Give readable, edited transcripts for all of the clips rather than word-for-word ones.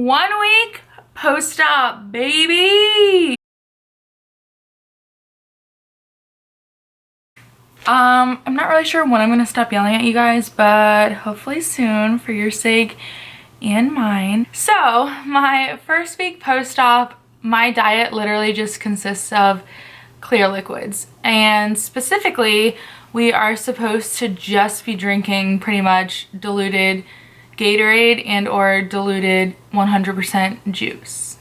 1 week post-op, baby. I'm not really sure when I'm gonna stop yelling at you guys, but hopefully soon for your sake and mine. So my first week post-op, my diet literally just consists of clear liquids, and specifically we are supposed to just be drinking pretty much diluted Gatorade and or diluted 100% juice.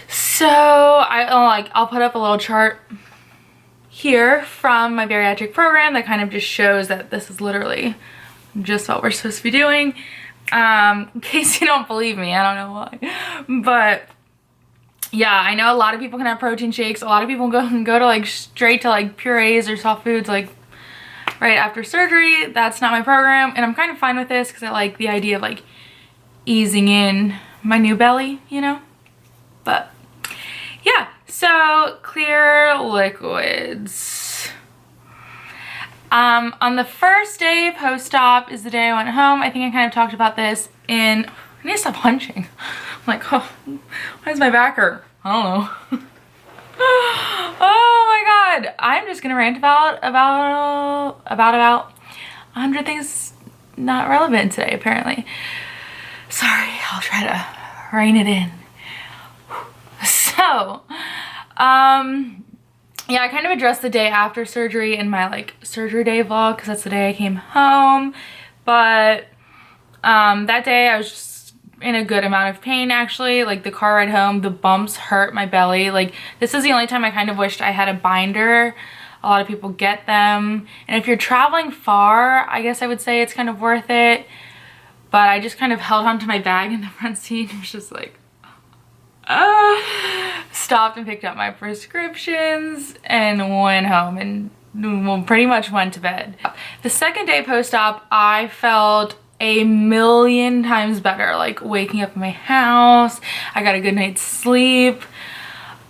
So I'll put up a little chart here from my bariatric program that kind of just shows that this is literally just what we're supposed to be doing. In case you don't believe me, I don't know why, but yeah, I know a lot of people can have protein shakes. A lot of people go to like straight to like purees or soft foods like right after surgery. That's not my program, and I'm kind of fine with this because I like the idea of like easing in my new belly, you know. But yeah, so clear liquids. On the first day post-op is the day I went home. I think I kind of talked about this in, I need to stop hunching. I'm like, oh, why does my back hurt? I don't know. Oh my god, I'm just gonna rant about 100 things not relevant today, apparently. Sorry, I'll try to rein it in. So, yeah, I kind of addressed the day after surgery in my like surgery day vlog because that's the day I came home. But that day I was just in a good amount of pain actually. Like the car ride home, the bumps hurt my belly. Like this is the only time I kind of wished I had a binder. A lot of people get them. And if you're traveling far, I guess I would say it's kind of worth it. But I just kind of held onto my bag in the front seat and was just like, stopped and picked up my prescriptions and went home and pretty much went to bed. The second day post-op, I felt a million times better, like waking up in my house. I got a good night's sleep.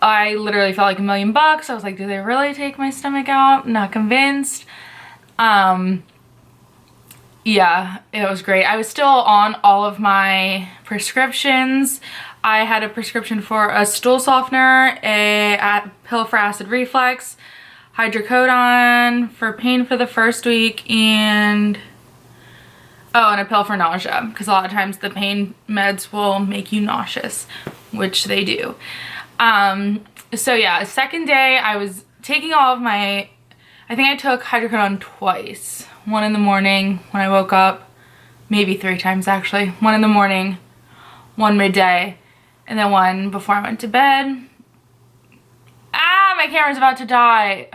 I literally felt like $1,000,000. I was like, do they really take my stomach out? Not convinced. Yeah, it was great. I was still on all of my prescriptions. I had a prescription for a stool softener, a pill for acid reflux, hydrocodone for pain for the first week, and a pill for nausea, because a lot of times the pain meds will make you nauseous, which they do. So yeah, second day I was taking all of my, I think I took hydrocodone twice. One in the morning when I woke up, maybe 3 times actually. One in the morning, one midday, and then one before I went to bed. Ah, my camera's about to die.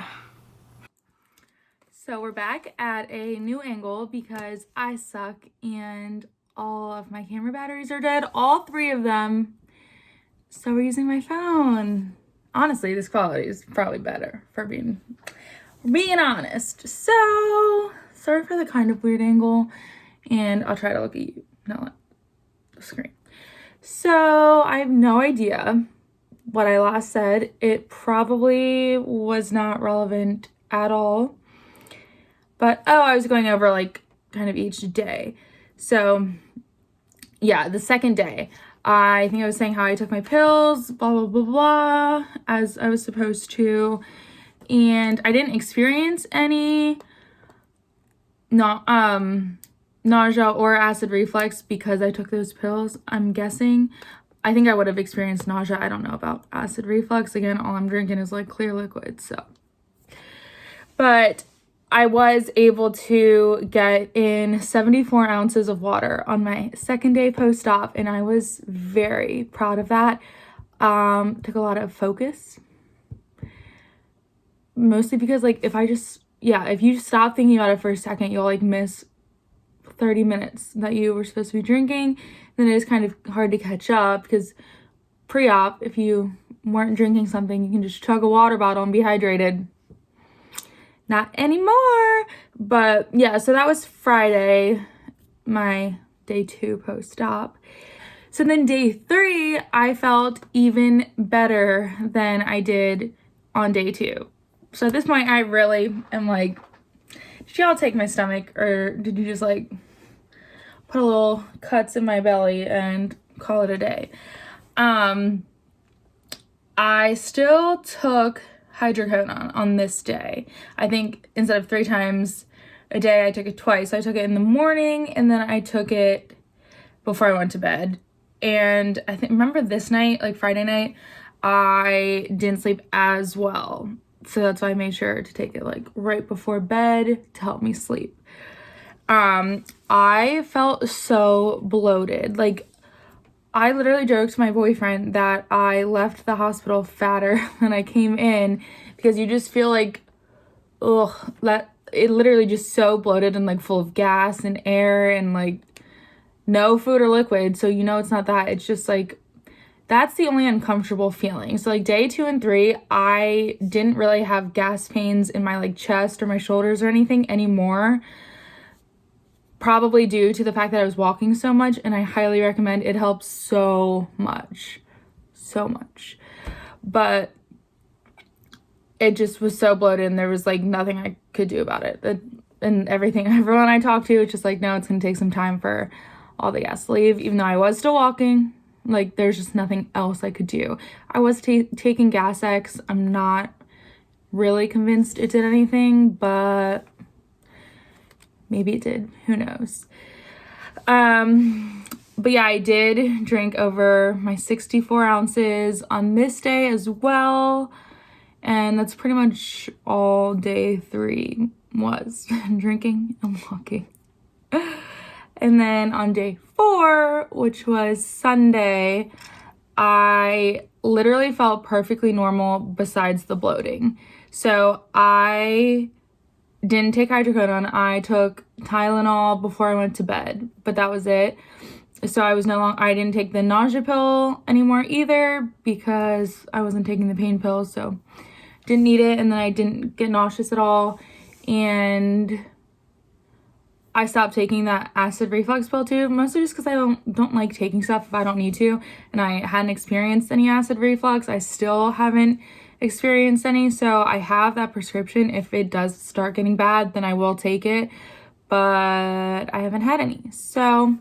So we're back at a new angle because I suck and all of my camera batteries are dead, all 3 of them. So we're using my phone. Honestly, this quality is probably better for being honest. So sorry for the kind of weird angle, and I'll try to look at you, not at the screen. So I have no idea what I last said. It probably was not relevant at all. But, I was going over, like, kind of each day. So, yeah, the second day, I think I was saying how I took my pills, blah, blah, blah, blah, as I was supposed to. And I didn't experience any nausea or acid reflux because I took those pills, I'm guessing. I think I would have experienced nausea. I don't know about acid reflux. Again, all I'm drinking is, like, clear liquid, so. But I was able to get in 74 ounces of water on my second day post-op, and I was very proud of that. Took a lot of focus. Mostly because, like, if you stop thinking about it for a second, you'll, like, miss 30 minutes that you were supposed to be drinking. Then it is kind of hard to catch up because pre-op, if you weren't drinking something, you can just chug a water bottle and be hydrated. Not anymore. But yeah, so that was Friday, my day 2 post-op. So then day 3, I felt even better than I did on day 2. So at this point, I really am like, did y'all take my stomach, or did you just like put a little cuts in my belly and call it a day. I still took hydrocodone on this day. I think instead of 3 times a day, I took it twice. I took it in the morning and then I took it before I went to bed. And I remember this night, like Friday night, I didn't sleep as well. So that's why I made sure to take it like right before bed to help me sleep. I felt so bloated. Like, I literally joked to my boyfriend that I left the hospital fatter than I came in, because you just feel like, ugh, that it literally just so bloated and like full of gas and air and like no food or liquid. So you know it's not that. It's just like, that's the only uncomfortable feeling. So like day 2 and 3, I didn't really have gas pains in my like chest or my shoulders or anything anymore. Probably due to the fact that I was walking so much, and I highly recommend it. Helps so much. But it just was so bloated and there was like nothing I could do about it. And everyone I talked to, it's just like, no, it's gonna take some time for all the gas to leave, even though I was still walking. Like, there's just nothing else I could do. I was taking Gas X. I'm not really convinced it did anything, but maybe it did. Who knows? But yeah, I did drink over my 64 ounces on this day as well. And that's pretty much all day 3 was. Drinking and walking. And then on day 4, which was Sunday, I literally felt perfectly normal besides the bloating. So I didn't take hydrocodone. I took Tylenol before I went to bed, but that was it. So I didn't take the nausea pill anymore either, because I wasn't taking the pain pill, so didn't need it. And then I didn't get nauseous at all. And I stopped taking that acid reflux pill too, mostly just because I don't like taking stuff if I don't need to. And I hadn't experienced any acid reflux. I still haven't experienced any, so I have that prescription. If it does start getting bad, then I will take it, but I haven't had any, so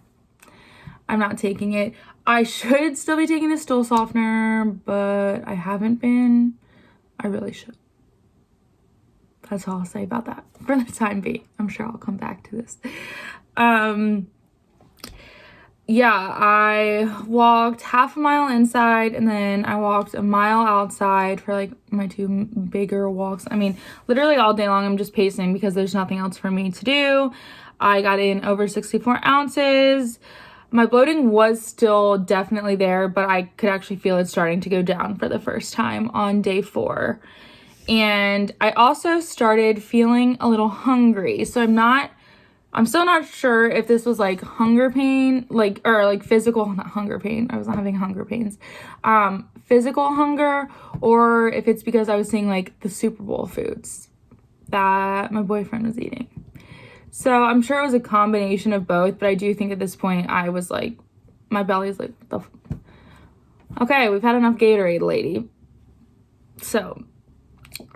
I'm not taking it. I should still be taking the stool softener, but I haven't been. I really should. That's all I'll say about that for the time being. I'm sure I'll come back to this. Yeah, I walked half a mile inside, and then I walked a mile outside for like my 2 bigger walks. I mean, literally all day long I'm just pacing because there's nothing else for me to do. I got in over 64 ounces. My bloating was still definitely there, but I could actually feel it starting to go down for the first time on day 4. And I also started feeling a little hungry. So I'm still not sure if this was like hunger pain, or physical, not hunger pain. I was not having hunger pains. Physical hunger, or if it's because I was seeing like the Super Bowl foods that my boyfriend was eating. So I'm sure it was a combination of both, but I do think at this point I was like, my belly's like, okay, we've had enough Gatorade, lady. So,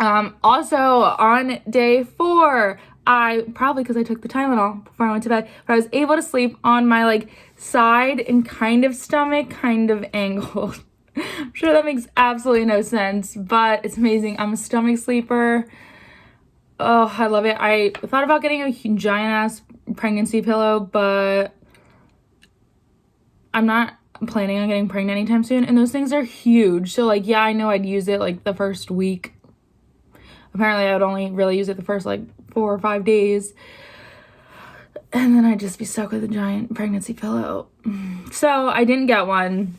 also on day 4, probably because I took the Tylenol before I went to bed, but I was able to sleep on my like side and kind of stomach, kind of angled. I'm sure that makes absolutely no sense, but it's amazing. I'm a stomach sleeper. Oh, I love it. I thought about getting a giant ass pregnancy pillow, but I'm not planning on getting pregnant anytime soon, and those things are huge. So like, yeah, I know I'd use it like the first week. Apparently I would only really use it the first like 4 or 5 days, and then I'd just be stuck with a giant pregnancy pillow. So I didn't get one,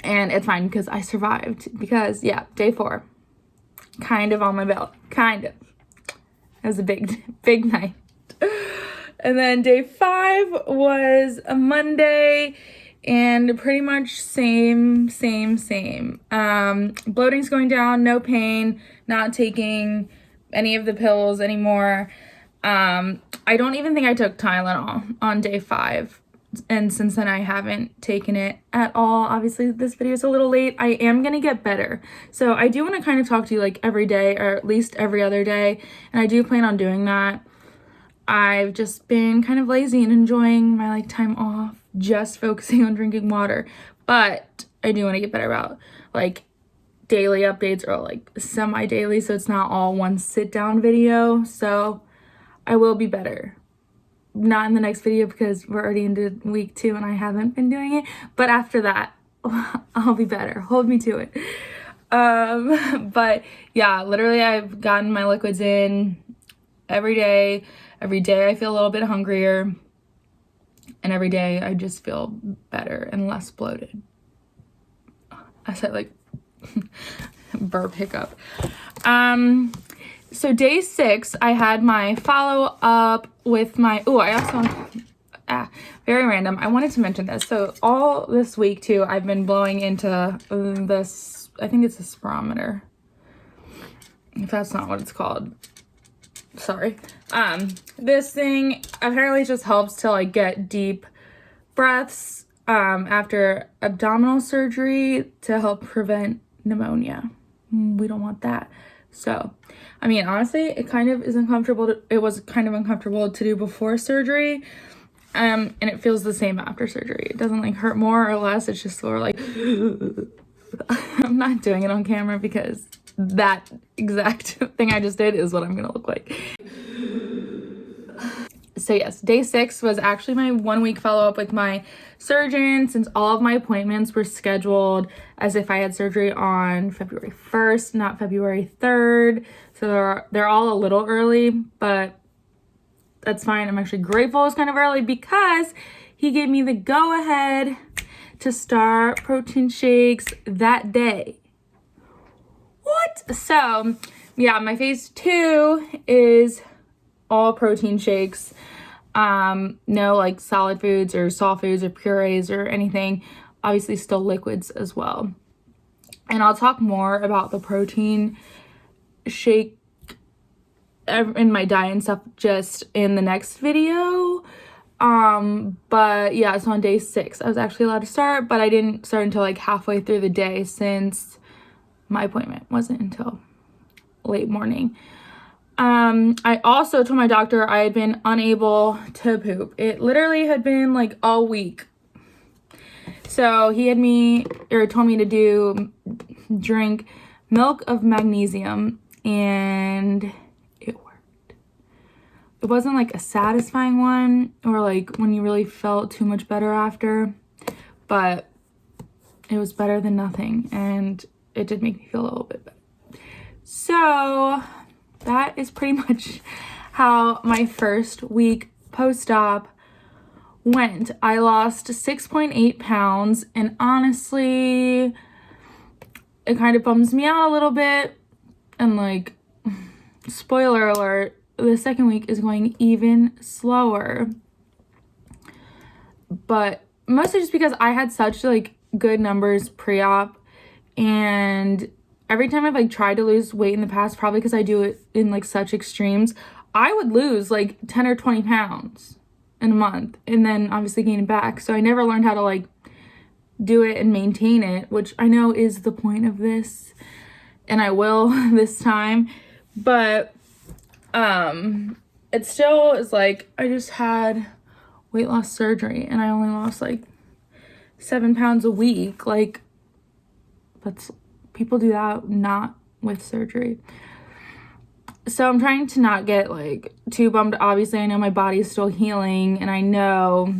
and it's fine because I survived. Because yeah, day 4, kind of on my belly, kind of. It was a big night. And then day 5 was a Monday, and pretty much same. Bloating's going down, no pain, not taking any of the pills anymore. I don't even think I took Tylenol on day 5. And since then I haven't taken it at all. Obviously this video is a little late. I am gonna get better. So I do want to kind of talk to you like every day, or at least every other day. And I do plan on doing that. I've just been kind of lazy and enjoying my like time off, just focusing on drinking water. But I do want to get better about like daily updates or like semi-daily, so it's not all one sit down video. So I will be better. Not in the next video because we're already into week 2 and I haven't been doing it, but after that I'll be better. Hold me to it. But yeah, literally I've gotten my liquids in every day. Every day I feel a little bit hungrier, and every day I just feel better and less bloated. I said like burp hiccup. So day 6, I had my follow up with my, I also, very random. I wanted to mention this. So all this week too, I've been blowing into this, I think it's a spirometer. If that's not what it's called. Sorry. This thing apparently just helps to like get deep breaths after abdominal surgery to help prevent pneumonia. We don't want that. So, I mean, honestly, it kind of is uncomfortable. It was kind of uncomfortable to do before surgery. And it feels the same after surgery. It doesn't like hurt more or less. It's just sort of like, I'm not doing it on camera because that exact thing I just did is what I'm gonna look like. So yes, day 6 was actually my 1-week follow-up with my surgeon, since all of my appointments were scheduled as if I had surgery on February 1st, not February 3rd. So they're all a little early, but that's fine. I'm actually grateful it's kind of early because he gave me the go-ahead to start protein shakes that day. What? So yeah, my phase 2 is all protein shakes. No like solid foods or soft foods or purees or anything. Obviously still liquids as well. And I'll talk more about the protein shake in my diet and stuff just in the next video. But yeah, so on day 6 I was actually allowed to start, but I didn't start until like halfway through the day since my appointment wasn't until late morning. I also told my doctor I had been unable to poop. It literally had been like a week. So he had told me to drink milk of magnesium, and it worked. It wasn't like a satisfying one or like when you really felt too much better after, but it was better than nothing, and it did make me feel a little bit better. So that is pretty much how my first week post-op went. I lost 6.8 pounds, and honestly, it kind of bums me out a little bit. And like, spoiler alert, the second week is going even slower. But mostly just because I had such like good numbers pre-op, and every time I've like tried to lose weight in the past, probably because I do it in like such extremes, I would lose like 10 or 20 pounds in a month and then obviously gain it back. So I never learned how to like do it and maintain it, which I know is the point of this, and I will this time. But it still is like I just had weight loss surgery and I only lost like 7 pounds a week. Like, that's, people do that not with surgery. So I'm trying to not get like too bummed. Obviously, I know my body is still healing, and I know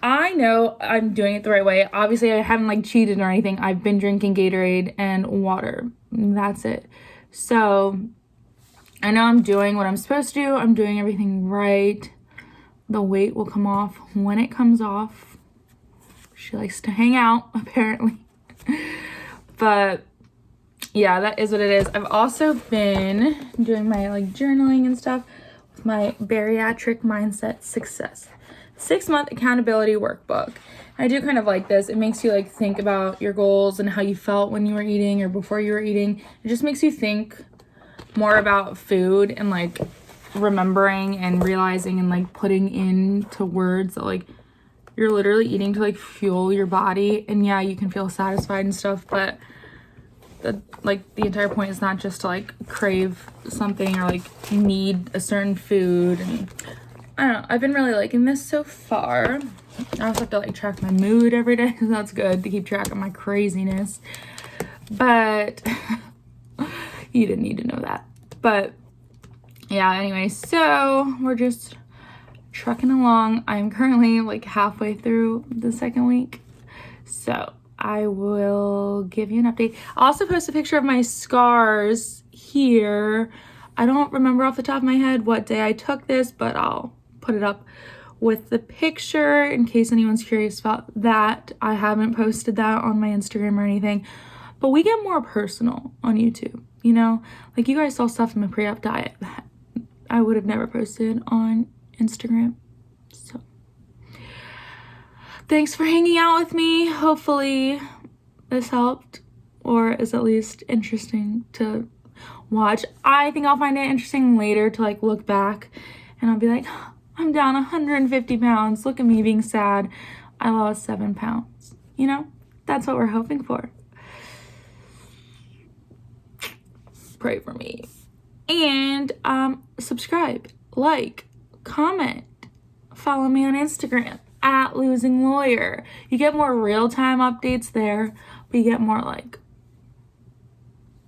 I'm doing it the right way. Obviously, I haven't like cheated or anything. I've been drinking Gatorade and water. That's it. So I know I'm doing what I'm supposed to do. I'm doing everything right. The weight will come off when it comes off. She likes to hang out, apparently. But yeah, that is what it is. I've also been doing my like journaling and stuff with my bariatric mindset success 6-month accountability workbook. I do kind of like this. It makes you like think about your goals and how you felt when you were eating or before you were eating. It just makes you think more about food and like remembering and realizing and like putting into words that like you're literally eating to like fuel your body. And yeah, you can feel satisfied and stuff, but like the entire point is not just to like crave something or like need a certain food. And I don't know, I've been really liking this so far. I also have to like track my mood every day, so that's good to keep track of my craziness. But you didn't need to know that. But yeah, anyway, so we're just trucking along. I'm currently like halfway through the second week, so I will give you an update. I'll also post a picture of my scars here. I don't remember off the top of my head what day I took this, but I'll put it up with the picture in case anyone's curious about that. I haven't posted that on my Instagram or anything, but we get more personal on YouTube, you know? Like, you guys saw stuff in my pre-op diet that I would have never posted on Instagram. So thanks for hanging out with me. Hopefully this helped, or is at least interesting to watch. I think I'll find it interesting later to like look back and I'll be like, I'm down 150 pounds. Look at me being sad. I lost 7 pounds. You know, that's what we're hoping for. Pray for me. And subscribe, like, comment, follow me on Instagram at Losing Lawyer. You get more real-time updates there, but you get more like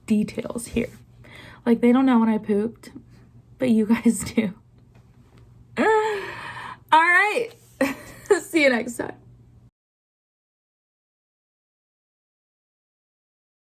details here. Like, they don't know when I pooped, but you guys do. All right. See you next time.